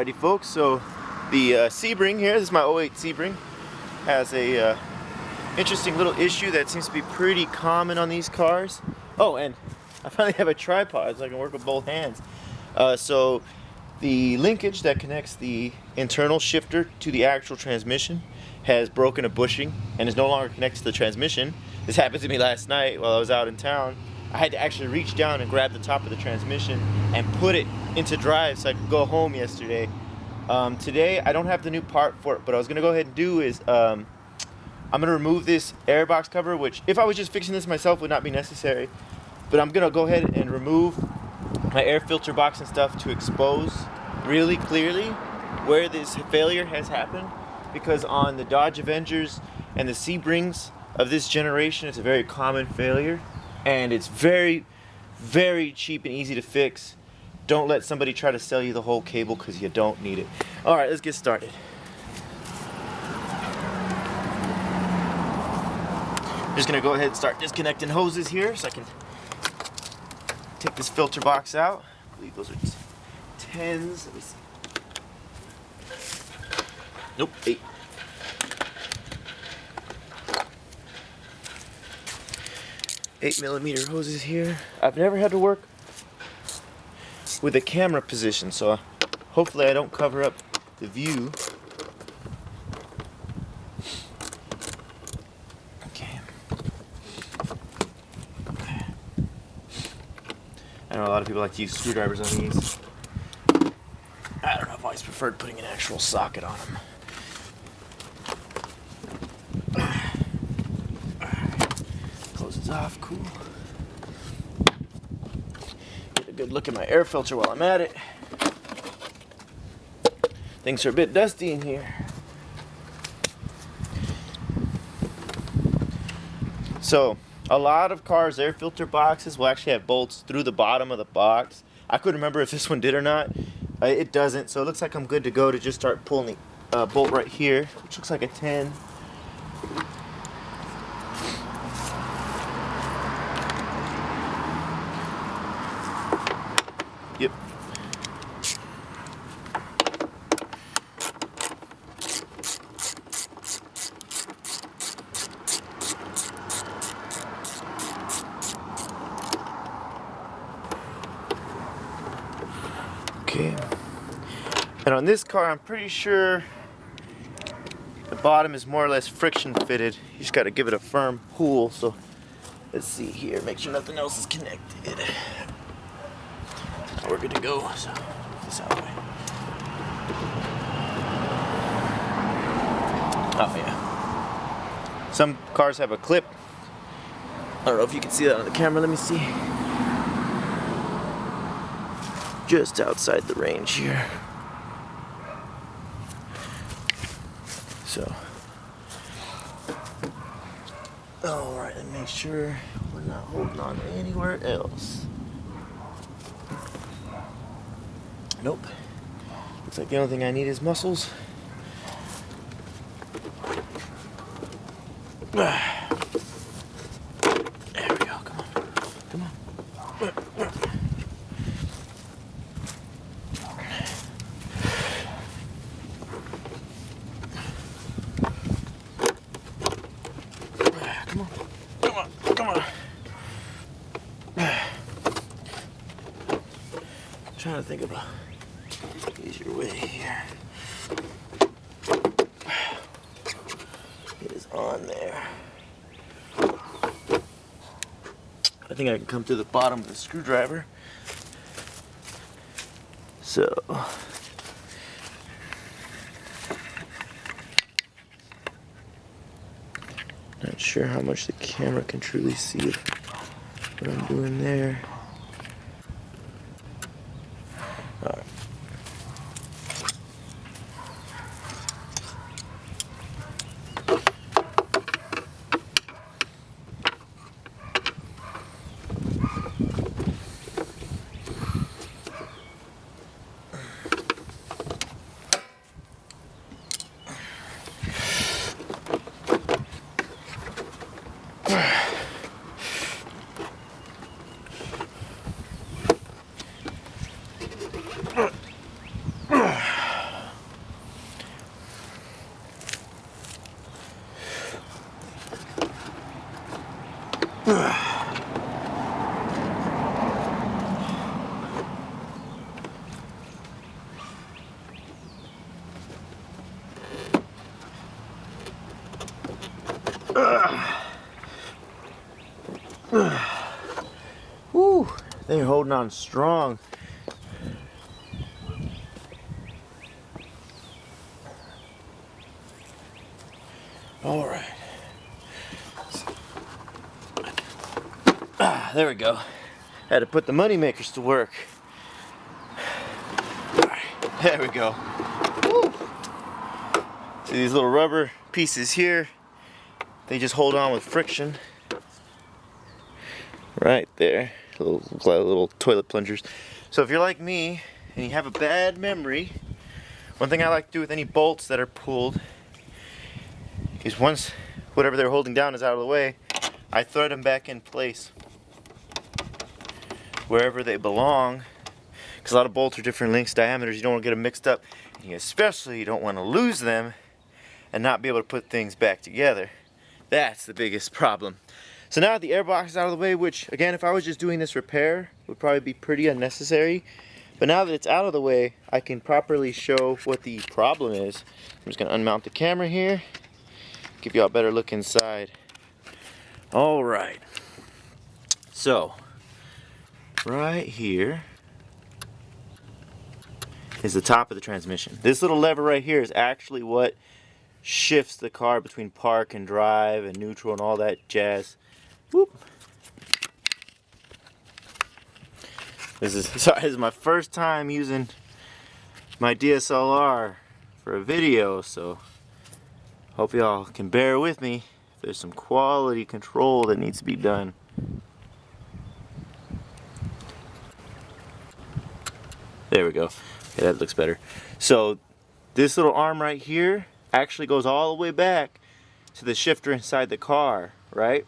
Alrighty folks, so the Sebring here, this is my '08 Sebring, has a interesting little issue that seems to be pretty common on these cars. Oh, and I finally have a tripod so I can work with both hands. So the linkage that connects the internal shifter to the actual transmission has broken a bushing and is no longer connected to the transmission. This happened to me last night while I was out in town. I had to actually reach down and grab the top of the transmission and put it into drive so I could go home yesterday. Today I don't have the new part for it, but what I was gonna go ahead and do is I'm gonna remove this airbox cover, which if I was just fixing this myself would not be necessary, but I'm gonna go ahead and remove my air filter box and stuff to expose really clearly where this failure has happened, because on the Dodge Avengers and the Sebrings of this generation it's a very common failure and it's very, very cheap and easy to fix. Don't let somebody try to sell you the whole cable because you don't need it. Alright, let's get started. I'm just going to go ahead and start disconnecting hoses here so I can take this filter box out. I believe those are 10s. Let me see. Nope, 8. '8mm hoses here. I've never had to work with a camera position, so hopefully I don't cover up the view. Okay. I know a lot of people like to use screwdrivers on these. I don't know, I've always preferred putting an actual socket on them. Closes off, cool. Get a good look at my air filter while I'm at it. Things are a bit dusty in here. So, a lot of cars' air filter boxes will actually have bolts through the bottom of the box. I couldn't remember if this one did or not. It doesn't, so it looks like I'm good to go to just start pulling the bolt right here, which looks like a 10. Yep. Okay. And on this car, I'm pretty sure the bottom is more or less friction fitted. You just got to give it a firm pull. So let's see here, make sure nothing else is connected. We're good to go. So move this out of the way. Oh yeah. Some cars have a clip. I don't know if you can see that on the camera. Let me see. Just outside the range here. So, alright, and make sure we're not holding on anywhere else. Nope. Looks like the only thing I need is muscles. There we go, come on. Come on. Come on. Trying to think of a easier way here. It is on there. I think I can come to the bottom of the screwdriver. So not sure how much the camera can truly see what I'm doing there. All right. They're holding on strong. All right. There we go. Had to put the money makers to work. All right, there we go. Woo. See these little rubber pieces here? They just hold on with friction. Right there. Little toilet plungers. So if you're like me and you have a bad memory, one thing I like to do with any bolts that are pulled is once whatever they're holding down is out of the way, I thread them back in place wherever they belong, because a lot of bolts are different lengths, diameters. You don't want to get them mixed up, and you especially don't want to lose them and not be able to put things back together. That's the biggest problem. So now that the air box is out of the way, which again, if I was just doing this repair, would probably be pretty unnecessary, but now that it's out of the way, I can properly show what the problem is. I'm just going to unmount the camera here, give you all a better look inside. All right, so right here is the top of the transmission. This little lever right here is actually what shifts the car between park and drive and neutral and all that jazz. Whoop. This is my first time using my DSLR for a video, so hope y'all can bear with me. There's some quality control that needs to be done. There we go. Okay, that looks better. So this little arm right here actually goes all the way back to the shifter inside the car, right?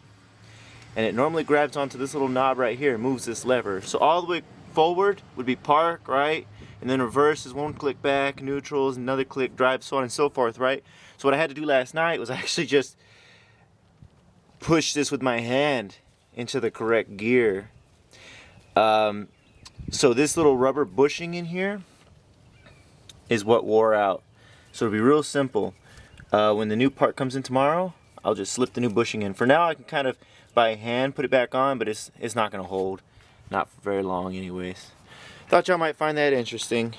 And it normally grabs onto this little knob right here and moves this lever. So all the way forward would be park, right? And then reverse is one click back, neutral is another click, drive, so on and so forth, right? So what I had to do last night was actually just push this with my hand into the correct gear. So this little rubber bushing in here is what wore out. So it'll be real simple. When the new part comes in tomorrow, I'll just slip the new bushing in. For now, I can kind of by hand put it back on, but it's not going to hold. Not for very long anyways. Thought y'all might find that interesting.